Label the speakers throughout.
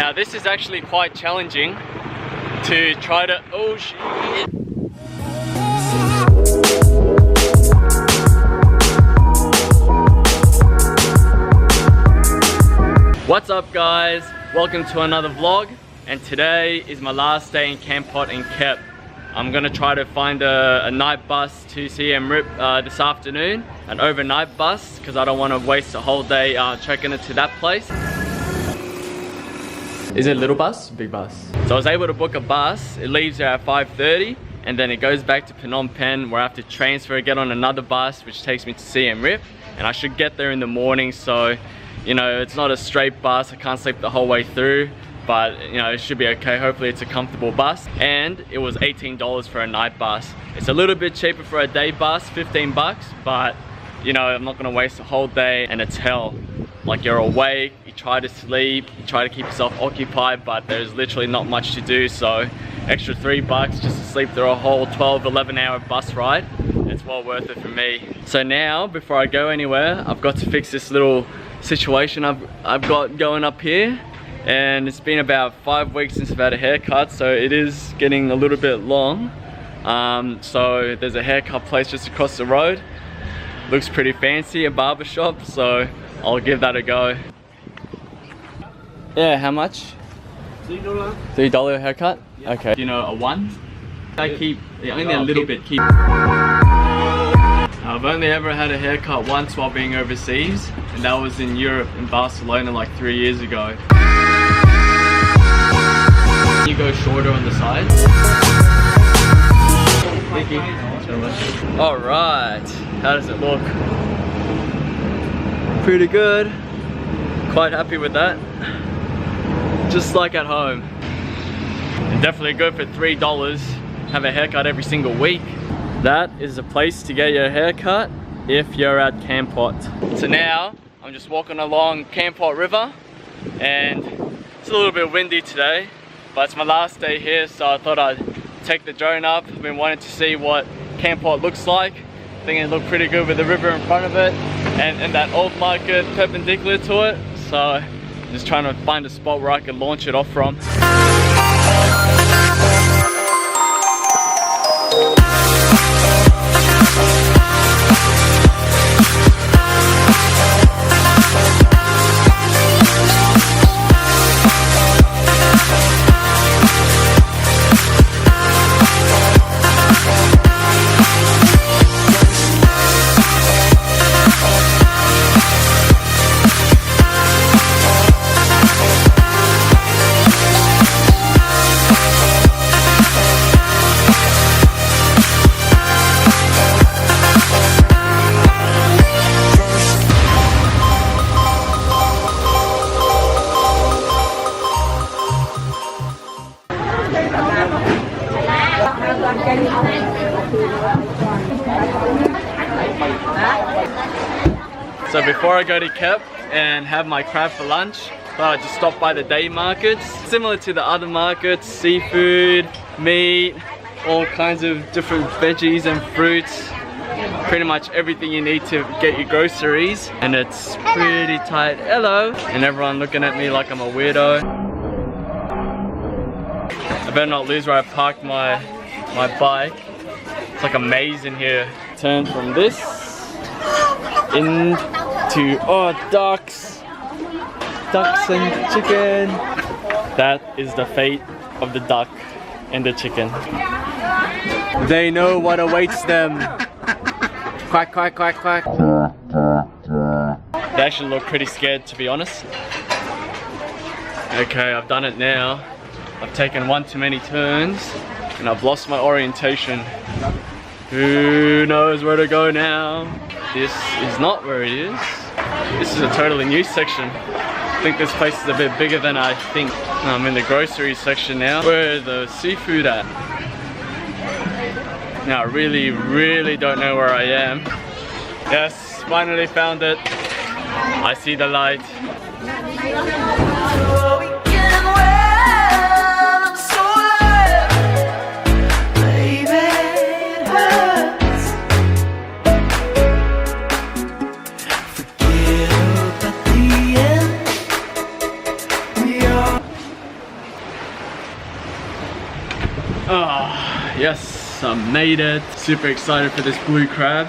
Speaker 1: Now this is actually quite challenging to try to, oh shit. What's up guys? Welcome to another vlog, and today is my last day in Kampot in Kep. I'm gonna try to find a night bus to Siem Reap this afternoon, an overnight bus, because I don't want to waste a whole day trekking it to that place. Is it a little bus? Big bus. So I was able to book a bus. It leaves there at 5:30 and then it goes back to Phnom Penh, where I have to transfer, get on another bus which takes me to Siem Reap, and I should get there in the morning. So you know, it's not a straight bus. I can't sleep the whole way through, but you know, it should be okay. Hopefully it's a comfortable bus. And it was $18 for a night bus. It's a little bit cheaper for a day bus, 15 bucks, but you know, I'm not gonna waste a whole day, and it's hell. Like, you're awake, you try to sleep, you try to keep yourself occupied, but there's literally not much to do. So extra $3 just to sleep through a whole 12-11 hour bus ride, it's well worth it for me. So now, before I go anywhere, I've got to fix this little situation I've got going up here, and it's been about 5 weeks since I've had a haircut, so it is getting a little bit long. So there's a haircut place just across the road. Looks pretty fancy, a barber shop, so I'll give that a go. Yeah, how much? $3. $3 haircut? Yeah. Okay. You know, a one? I keep only a little bit. I've only ever had a haircut once while being overseas, and that was in Europe, in Barcelona, like 3 years ago. You go shorter on the sides. Thank you. Alright, how does it look? Pretty good. Quite happy with that. Just like at home. And definitely good for $3. Have a haircut every single week. That is the place to get your haircut if you're at Kampot. So now I'm just walking along Kampot River, and it's a little bit windy today, but it's my last day here, so I thought I'd take the drone up. I've been wanting to see what Kampot looks like. I think it looked pretty good with the river in front of it and that old market perpendicular to it. So I'm just trying to find a spot where I can launch it off from. So before I go to Kep and have my crab for lunch, I thought I'd just stop by the day markets. Similar to the other markets, seafood, meat, all kinds of different veggies and fruits. Pretty much everything you need to get your groceries, and it's pretty tight. Hello! And everyone looking at me like I'm a weirdo. I better not lose where I parked my bike. It's like a maze in here. Turn from this into, oh, ducks and chicken. That is the fate of the duck and the chicken. They know what awaits them. Quack, quack, quack, quack. They actually look pretty scared, to be honest. Okay, I've done it now. I've taken one too many turns and I've lost my orientation. Who knows where to go now? This is not where it is. This is a totally new section. I think this place is a bit bigger than I think. I'm in the grocery section now. Where's the seafood at? Now I really don't know where I am. Yes, finally found it. I see the light. Ah, yes, I made it. Super excited for this blue crab.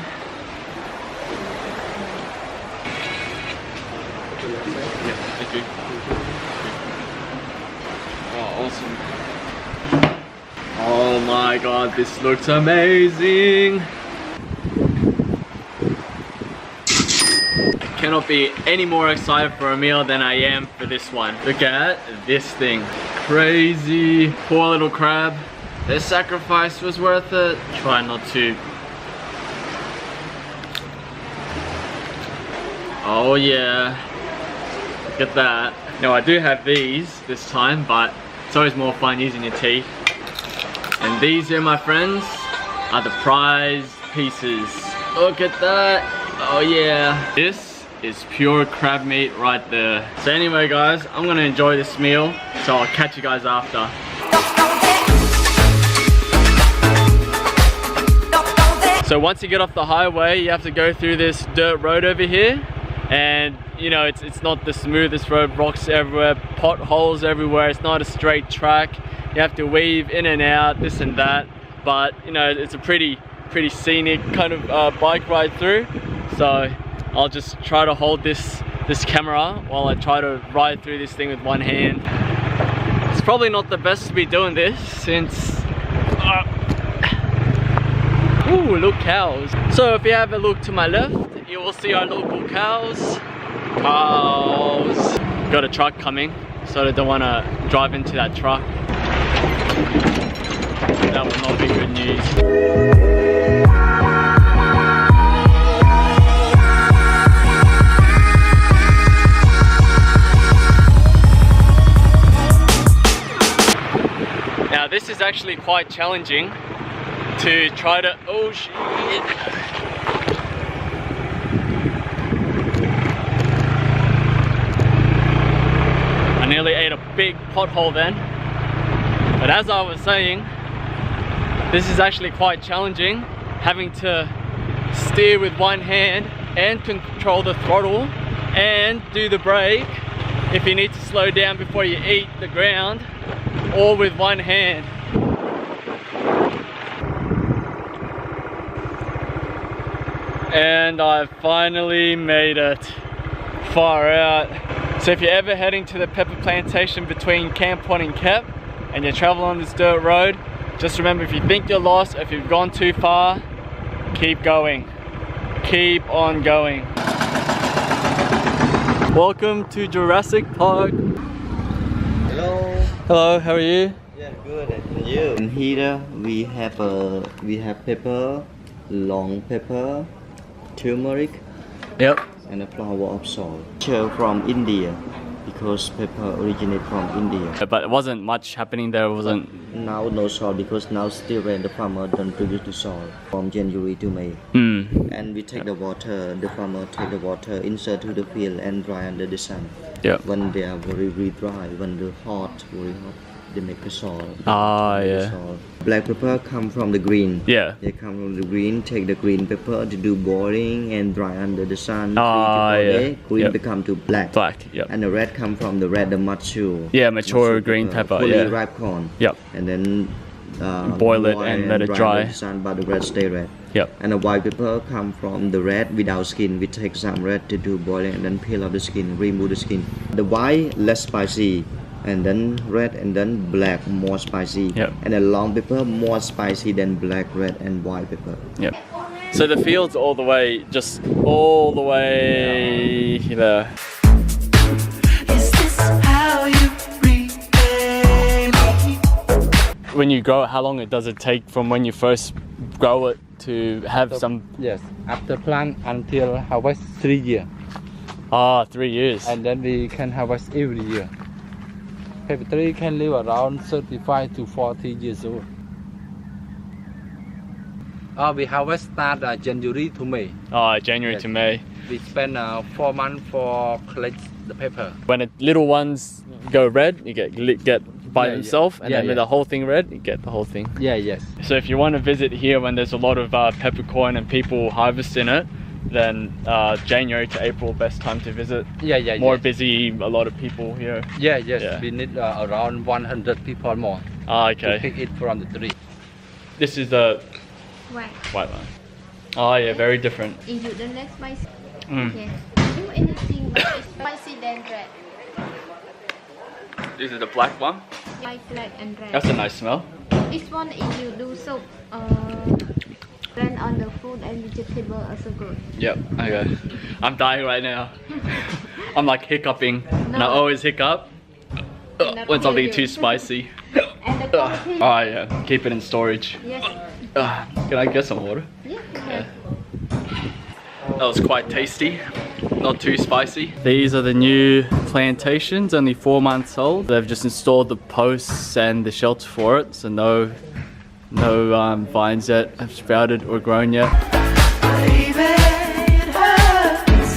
Speaker 1: Yeah, thank you. Oh, awesome. Oh my god, this looks amazing. Cannot be any more excited for a meal than I am for this one. Look at this thing. Crazy. Poor little crab. The sacrifice was worth it. Try not to. Oh yeah. Look at that. Now I do have these this time, but it's always more fun using your teeth. And these here, my friends, are the prize pieces. Look at that. Oh yeah. This is pure crab meat right there. So anyway guys, I'm gonna enjoy this meal, so I'll catch you guys after. So once you get off the highway, you have to go through this dirt road over here, and you know it's not the smoothest road, rocks everywhere, potholes everywhere, it's not a straight track. You have to weave in and out, this and that, but you know it's a pretty scenic kind of bike ride through. So I'll just try to hold this camera while I try to ride through this thing with one hand. It's probably not the best to be doing this since ooh, look, cows. So if you have a look to my left, you will see our local cows. Got a truck coming, so I don't want to drive into that truck. That will not be good news. Now this is actually quite challenging to try to, oh shit. I nearly ate a big pothole then. But as I was saying, this is actually quite challenging, having to steer with one hand and control the throttle and do the brake if you need to slow down before you eat the ground, all with one hand. And I finally made it. Far out. So if you're ever heading to the pepper plantation between Kampot and Kep and you travel on this dirt road, just remember, if you think you're lost, if you've gone too far, keep going. Keep on going. Welcome to Jurassic Park.
Speaker 2: Hello.
Speaker 1: Hello, how are you?
Speaker 2: Yeah, good. And you? And here we have pepper, long pepper, turmeric,
Speaker 1: Yep.
Speaker 2: and a flower of salt. From India, because pepper originates from India.
Speaker 1: But it wasn't much happening there, wasn't?
Speaker 2: Now no salt, because now still when the farmer don't produce the salt from January to May. And we take the water, the farmer take the water, insert to the field and dry under the sun.
Speaker 1: Yeah.
Speaker 2: When they are very dry, when the very hot, they make the salt.
Speaker 1: Yeah.
Speaker 2: Salt. Black pepper come from the green.
Speaker 1: Yeah.
Speaker 2: They come from the green. Take the green pepper to do boiling and dry under the sun.
Speaker 1: Yeah.
Speaker 2: Green
Speaker 1: Yep.
Speaker 2: become to black.
Speaker 1: Black, yep.
Speaker 2: And the red come from the red, the mature.
Speaker 1: Yeah, mature green pepper,
Speaker 2: fully
Speaker 1: yeah.
Speaker 2: ripe corn.
Speaker 1: Yep.
Speaker 2: And then
Speaker 1: boil it and let it dry.
Speaker 2: Under the sun, but the red stay red.
Speaker 1: Yep.
Speaker 2: And the white pepper come from the red without skin. We take some red to do boiling and then peel off the skin, remove the skin. The white less spicy, and then red, and then black more spicy.
Speaker 1: Yep.
Speaker 2: And the long pepper more spicy than black, red, and white pepper.
Speaker 1: Yep. So the fields all the way, just all the way there.
Speaker 3: Is this how you repay me?
Speaker 1: When you grow it, how long does it take from when you first grow it to have some?
Speaker 4: Yes, after plant until harvest 3 years.
Speaker 1: 3 years.
Speaker 4: And then we can harvest every year. Pepper tree can live around 35 to 40 years old. We harvest start January to May.
Speaker 1: January
Speaker 4: Yes.
Speaker 1: to May.
Speaker 4: We spend 4 months for collect the pepper.
Speaker 1: When the little ones go red, you get by
Speaker 4: Yeah,
Speaker 1: themselves,
Speaker 4: yeah.
Speaker 1: and
Speaker 4: Yeah,
Speaker 1: then with
Speaker 4: yeah.
Speaker 1: the whole thing red, you get the whole thing.
Speaker 4: Yeah, yes.
Speaker 1: So if you want to visit here when there's a lot of peppercorn and people harvesting it, then January to April, best time to visit.
Speaker 4: Yeah.
Speaker 1: More busy, a lot of people here.
Speaker 4: Yes.
Speaker 1: Yeah.
Speaker 4: We need around 100 people more to
Speaker 1: Okay.
Speaker 4: pick it from the tree.
Speaker 1: This is the
Speaker 5: White.
Speaker 1: white one. Oh yeah, very different.
Speaker 5: If you don't like spicy,
Speaker 1: Mm.
Speaker 5: yes. Do anything but it's spicy than red.
Speaker 1: This is the black one.
Speaker 5: White, black, and red.
Speaker 1: That's a nice smell.
Speaker 5: This one, if you do soup, then on the food and vegetable also good.
Speaker 1: Yep. Okay. I'm dying right now. I'm like hiccuping, and I always hiccup when something too spicy.
Speaker 5: And the quality.
Speaker 1: Oh yeah. Keep it in storage.
Speaker 5: Yes.
Speaker 1: Can I get some water?
Speaker 5: Yes.
Speaker 1: Yeah. That was quite tasty, not too spicy. These are the new plantations, only 4 months old. They've just installed the posts and the shelter for it, so no vines that have sprouted or grown yet.
Speaker 3: Baby, it hurts.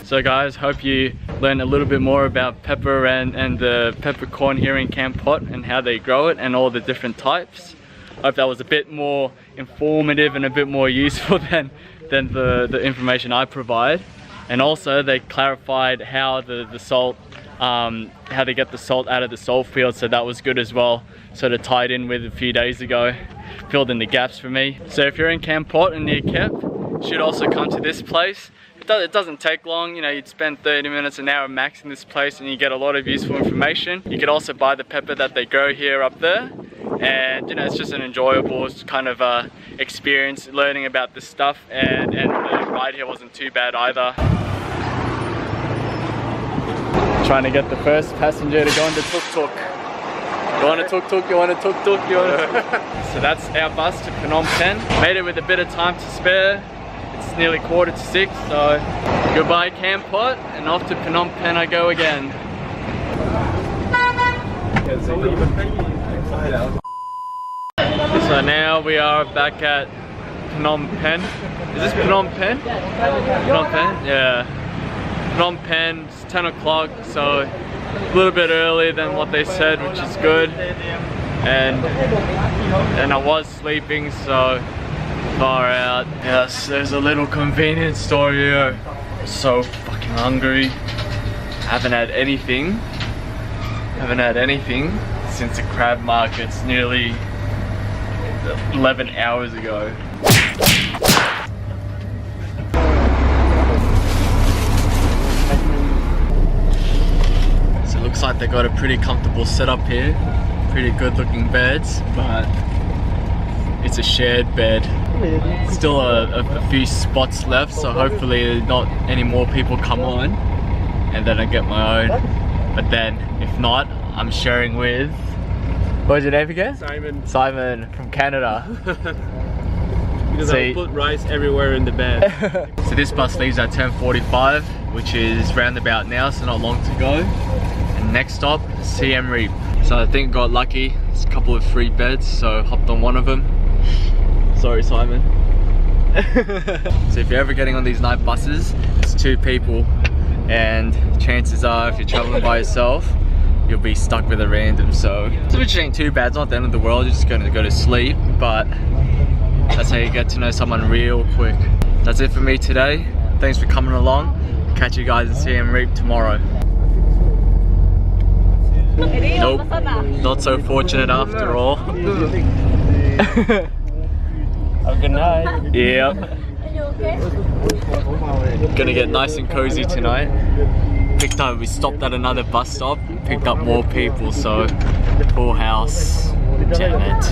Speaker 1: So guys, hope you learned a little bit more about pepper and the peppercorn here in Kampot and how they grow it and all the different types. Hope that was a bit more informative and a bit more useful than the information I provide. And also they clarified how the salt, how they get the salt out of the salt field, so that was good as well. Sort of tied in with a few days ago, filled in the gaps for me. So if you're in Kampot and near Kep, you should also come to this place. It doesn't take long, you know, you'd spend 30 minutes, an hour max in this place and you get a lot of useful information. You could also buy the pepper that they grow here up there. And you know, it's just an enjoyable kind of experience learning about this stuff, and the ride here wasn't too bad either. Trying to get the first passenger to go on the tuk-tuk. You want a tuk-tuk, you want a tuk-tuk, you want a... So that's our bus to Phnom Penh. Made it with a bit of time to spare. It's nearly 5:45, so goodbye Kampot, and off to Phnom Penh I go again. So now we are back at Phnom Penh. Is this Phnom Penh? Phnom Penh? Yeah. Phnom Penh, it's 10 o'clock, so a little bit earlier than what they said, which is good. And I was sleeping, so far out. Yes, there's a little convenience store here. So fucking hungry. Haven't had anything since the crab markets nearly 11 hours ago. So it looks like they got a pretty comfortable setup here. Pretty good looking beds, but it's a shared bed. Still a few spots left, so hopefully not any more people come on and then I get my own. But then if not, I'm sharing with, what's your name again?
Speaker 6: Simon.
Speaker 1: Simon from Canada.
Speaker 6: Because I put rice everywhere in the bed.
Speaker 1: So this bus leaves at 10:45, which is roundabout now, so not long to go. And next stop, Siem Reap. So I think got lucky, there's a couple of free beds, so hopped on one of them. Sorry Simon. So if you're ever getting on these night buses, it's 2 people. And chances are, if you're traveling by yourself, you'll be stuck with a random, so which ain't too bad. It's not the end of the world, you're just going to go to sleep, but that's how you get to know someone real quick. That's it for me today. Thanks for coming along. Catch you guys in Siem Reap tomorrow. Nope, not so fortunate after all.
Speaker 6: Have a good night.
Speaker 1: Yep. Gonna get nice and cozy tonight. We stopped at another bus stop, picked up more people, so full house. Damn it.